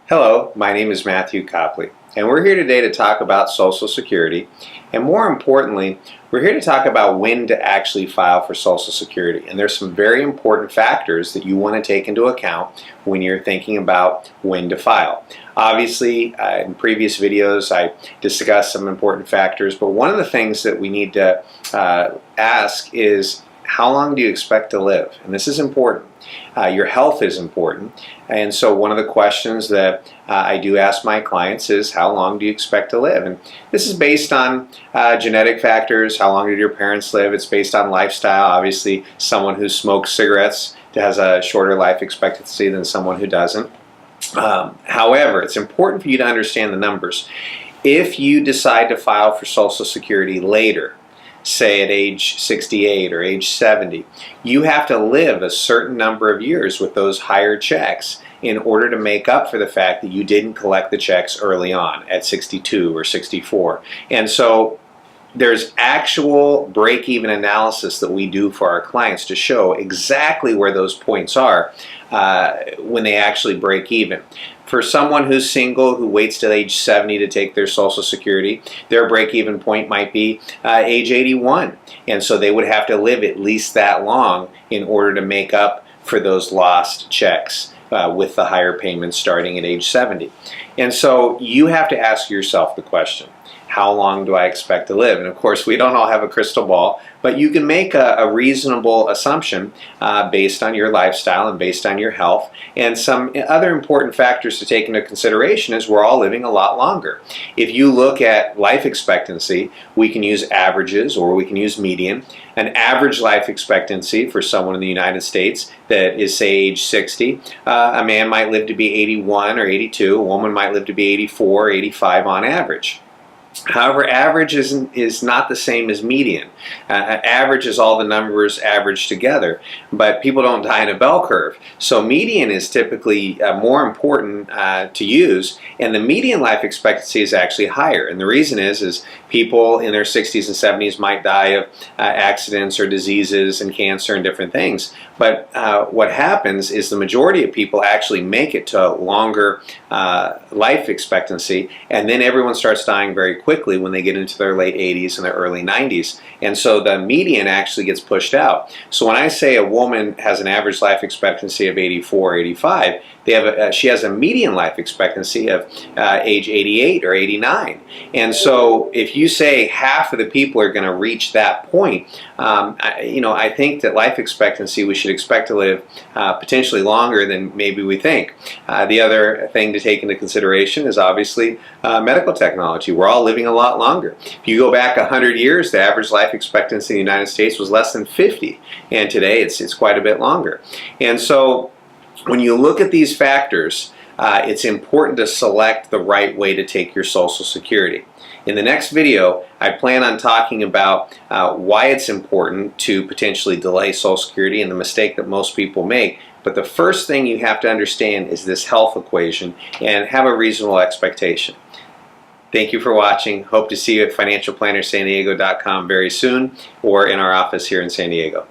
Hello, my name is Matthew Copley, and we're here today to talk about Social Security, and more importantly, we're here to talk about when to actually file for Social Security. And there's some very important factors that you want to take into account when you're thinking about when to file. Obviously, in previous videos I discussed some important factors, but one of the things that we need to ask is, how long do you expect to live? And this is important. Your health is important. And so one of the questions that I do ask my clients is, how long do you expect to live? And this is based on genetic factors. How long did your parents live? It's based on lifestyle. Obviously, someone who smokes cigarettes has a shorter life expectancy than someone who doesn't. However, it's important for you to understand the numbers. If you decide to file for Social Security later, say at age 68 or age 70, you have to live a certain number of years with those higher checks in order to make up for the fact that you didn't collect the checks early on at 62 or 64. And so there's actual break-even analysis that we do for our clients to show exactly where those points are when they actually break even. For someone who's single, who waits till age 70 to take their Social Security, their break-even point might be age 81. And so they would have to live at least that long in order to make up for those lost checks with the higher payments starting at age 70. And so you have to ask yourself the question, how long do I expect to live? And of course, we don't all have a crystal ball, but you can make a reasonable assumption based on your lifestyle and based on your health. And some other important factors to take into consideration is we're all living a lot longer. If you look at life expectancy, we can use averages or we can use median. An average life expectancy for someone in the United States that is, say, age 60, a man might live to be 81 or 82, a woman might live to be 84 or 85 on average. However, average is not the same as median. Average is all the numbers averaged together, but people don't die in a bell curve. So median is typically more important to use, and the median life expectancy is actually higher. And the reason is people in their 60s and 70s might die of accidents or diseases and cancer and different things. But what happens is the majority of people actually make it to a longer life expectancy, and then everyone starts dying very quickly when they get into their late 80s and their early 90s. And so the median actually gets pushed out. So when I say a woman has an average life expectancy of 84 or 85, she has a median life expectancy of age 88 or 89. And so if you say half of the people are going to reach that point, I think that life expectancy, we should expect to live potentially longer than maybe we think. The other thing to take into consideration is obviously medical technology. We're all living a lot longer. If you go back 100 years, the average life expectancy in the United States was less than 50, and today it's quite a bit longer. And so when you look at these factors, it's important to select the right way to take your Social Security. In the next video, I plan on talking about why it's important to potentially delay Social Security and the mistake that most people make. But the first thing you have to understand is this health equation and have a reasonable expectation. Thank you for watching. Hope to see you at financialplannersandiego.com very soon or in our office here in San Diego.